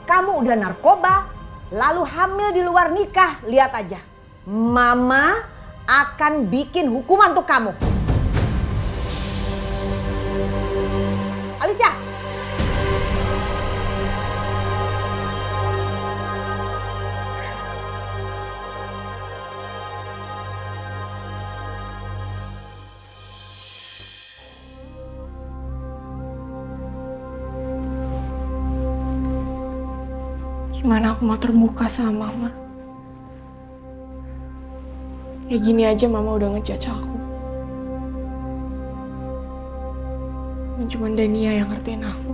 kamu udah narkoba, lalu hamil di luar nikah, lihat aja. Mama akan bikin hukuman untuk kamu. Alicia. Gimana aku mau terbuka sama mama? Kayak gini aja mama udah ngejudge aku. Cuma Dania yang ngertiin aku.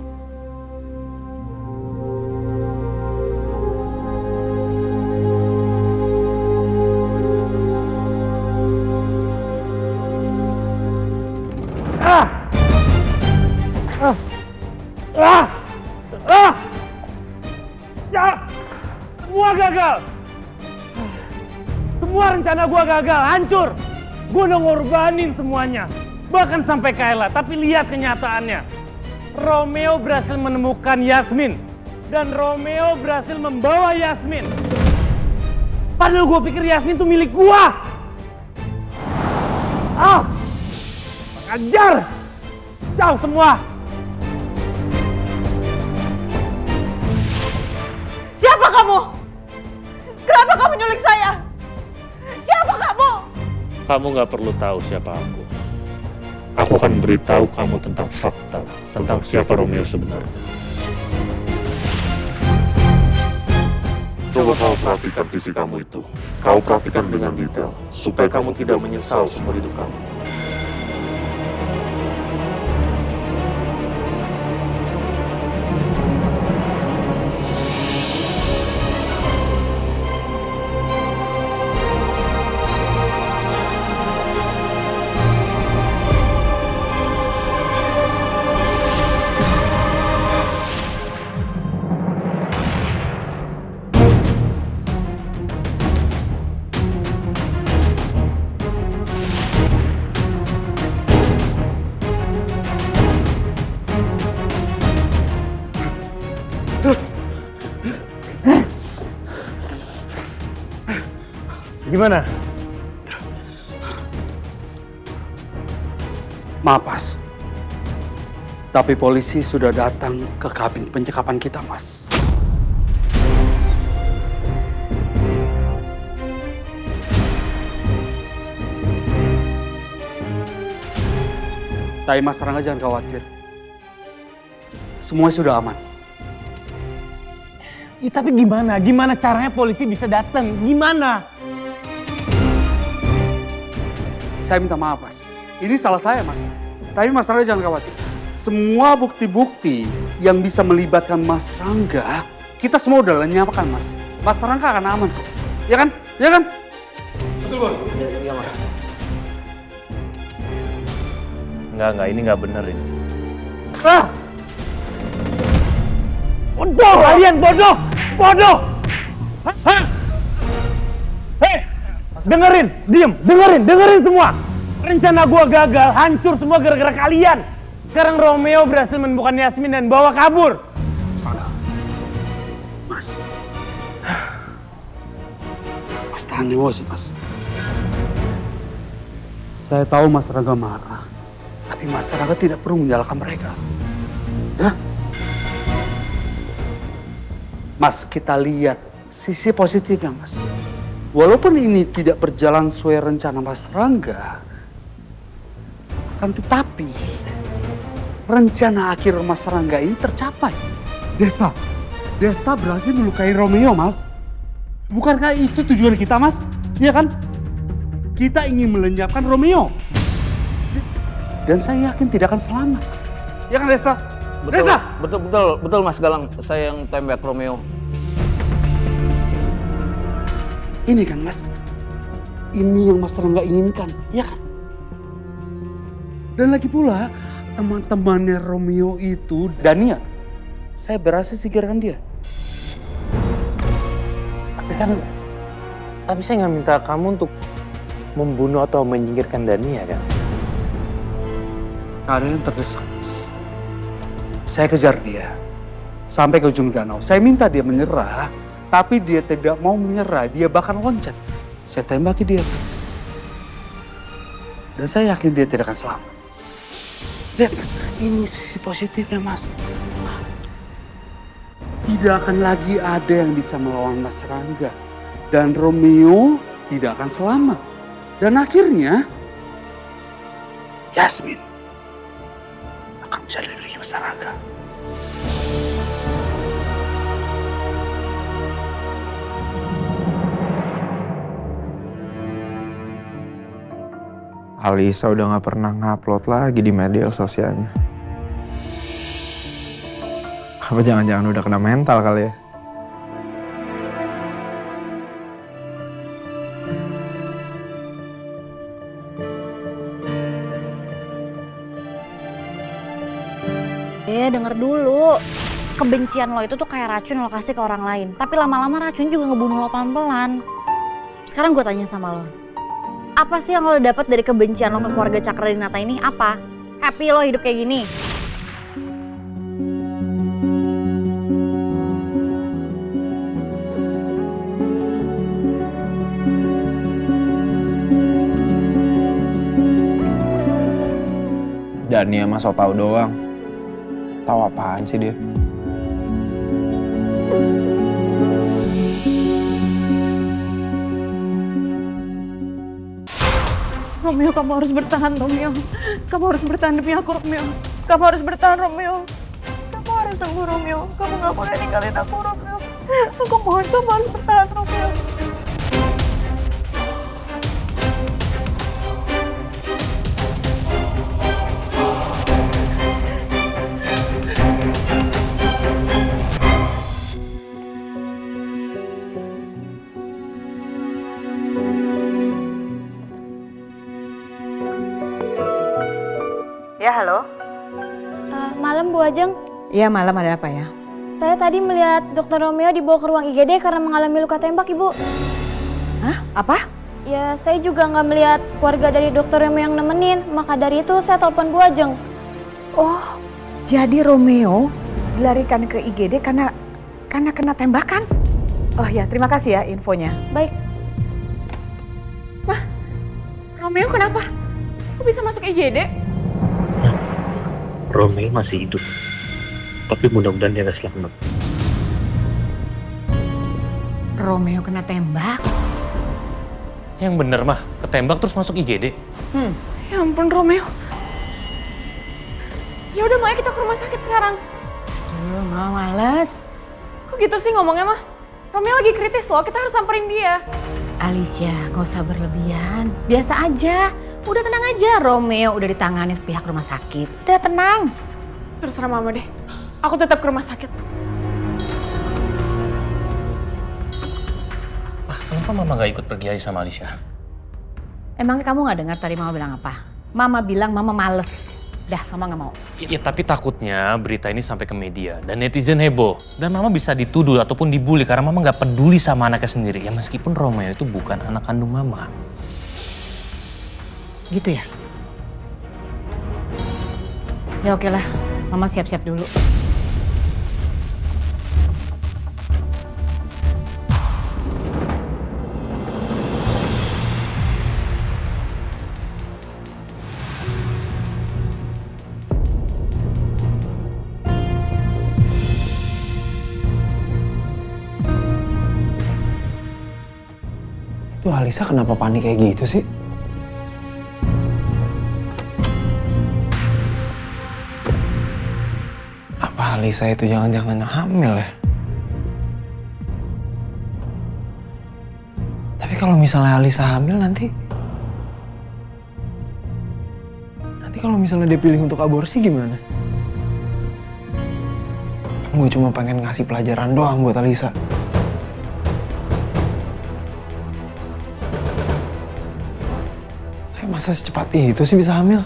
Semua gagal. Semua rencana gua gagal, hancur. Gua udah ngorbanin semuanya. Bahkan sampai Kayla, tapi lihat kenyataannya. Romeo berhasil menemukan Yasmin. Dan Romeo berhasil membawa Yasmin. Padahal gua pikir Yasmin tuh milik gua. Ajar. Jauh semua. Siapa kamu? Kenapa kamu nyulik saya? Siapa kamu? Kamu gak perlu tahu siapa aku. Aku akan beritahu kamu tentang fakta, tentang siapa Romeo sebenarnya. Coba kau perhatikan TV kamu itu. Kau perhatikan dengan detail, supaya kamu tidak menyesal seumur hidup kamu. Gimana? Maaf, Mas. Tapi polisi sudah datang ke kabin penyekapan kita, Mas. Tapi Mas Rangga jangan khawatir. Semua sudah aman. Ya, tapi gimana? Gimana caranya polisi bisa datang? Gimana? Saya minta maaf, Mas. Ini salah saya, Mas. Tapi Mas Rangga jangan khawatir. Semua bukti-bukti yang bisa melibatkan Mas Rangga, kita semua udah lenyapkan, Mas. Mas Rangga akan aman kok. Ya kan? Ya kan? Betul, Bos. Iya, Mas. Enggak, ini nggak bener ini. Bodoh kalian, bodoh! Bodoh! Hah? Hei! Dengerin, diem, dengerin semua! Rencana gua gagal, hancur semua gara-gara kalian! Sekarang Romeo berhasil menemukan Yasmin dan bawa kabur! Mas. Mas tahan emosi, Mas. Saya tahu Mas Rangga marah. Tapi Mas Rangga tidak perlu menyalahkan mereka. Ya? Mas, kita lihat sisi positifnya, Mas. Walaupun ini tidak berjalan sesuai rencana Mas Rangga, akan tetapi rencana akhir Mas Rangga ini tercapai. Desta berhasil melukai Romeo, Mas. Bukankah itu tujuan kita, Mas? Iya kan? Kita ingin melenyapkan Romeo. Dan saya yakin tidak akan selamat. Ya kan, Desta? Betul, Desta! betul Mas Galang. Saya yang tembak Romeo. Ini kan, Mas. Ini yang Mas Rangga inginkan, ya kan? Dan lagi pula, teman-temannya Romeo itu, Dania, saya berhasil singkirkan dia. Tapi saya nggak minta kamu untuk membunuh atau menyingkirkan Dania kan? Keadaan terdesak, Mas. Saya kejar dia. sampai ke ujung danau. Saya minta dia menyerah, tapi dia tidak mau menyerah. Dia bahkan loncat. Saya tembaki dia, Mas. Dan saya yakin dia tidak akan selamat. Lihat, Mas, ini sisi positifnya, Mas. Tidak akan lagi ada yang bisa melawan Mas Rangga. Dan Romeo tidak akan selamat. Dan akhirnya, Yasmin akan menjadi milik Mas Rangga. Alisa udah gak pernah ngupload lagi di media sosialnya. Apa jangan-jangan udah kena mental kali ya? Denger dulu. Kebencian lo itu tuh kayak racun lo kasih ke orang lain. Tapi lama-lama racun juga ngebunuh lo pelan-pelan. Sekarang gue tanya sama lo. Apa sih yang lo dapat dari kebencian lo ke keluarga Cakradinata ini? Apa? Happy lo hidup kayak gini? Dania mah so tau doang. Tahu apaan sih dia? Romeo, kamu harus bertahan, Romeo. Kamu harus bertahan demi aku, Romeo. Kamu harus bertahan, Romeo. Kamu harus sembuh, Romeo. Kamu gak boleh ninggalin aku, Romeo. Aku mohon, kamu harus bertahan, Romeo. Ya, halo. Malam Bu Ajeng. Iya, malam ada apa ya? Saya tadi melihat Dr. Romeo dibawa ke ruang IGD karena mengalami luka tembak, Ibu. Hah? Apa? Ya, saya juga nggak melihat keluarga dari Dr. Romeo yang nemenin. Maka dari itu saya telepon Bu Ajeng. Oh, jadi Romeo dilarikan ke IGD karena kena tembakan? Oh ya, terima kasih ya infonya. Baik. Romeo kenapa? Kok bisa masuk IGD? Romeo masih hidup. Tapi mudah-mudahan dia gak selamat. Romeo kena tembak? Yang bener mah, ketembak terus masuk IGD. Ya ampun, Romeo. Ya udah, Maya, kita ke rumah sakit sekarang. Mama males. Kok gitu sih ngomongnya, mah? Romeo lagi kritis loh, kita harus samperin dia. Alicia, gak usah berlebihan. Biasa aja. Udah tenang aja, Romeo udah ditangani pihak rumah sakit. Udah tenang. Terserah Mama deh. Aku tetap ke rumah sakit. Kenapa Mama gak ikut pergi aja sama Alicia? Emangnya kamu gak dengar tadi Mama bilang apa? Mama bilang Mama males. Dah, Mama gak mau. Ya tapi takutnya berita ini sampai ke media dan netizen heboh. Dan Mama bisa dituduh ataupun dibully karena Mama gak peduli sama anaknya sendiri. Ya meskipun Romeo itu bukan anak kandung Mama. Gitu ya? Ya oke lah, Mama siap-siap dulu. Itu Alisa kenapa panik kayak gitu sih? Apa Alisa itu jangan-jangan hamil ya? Tapi kalau misalnya Alisa hamil nanti kalau misalnya dia pilih untuk aborsi gimana? Gue cuma pengen ngasih pelajaran doang buat Alisa. Masa secepat itu sih bisa hamil?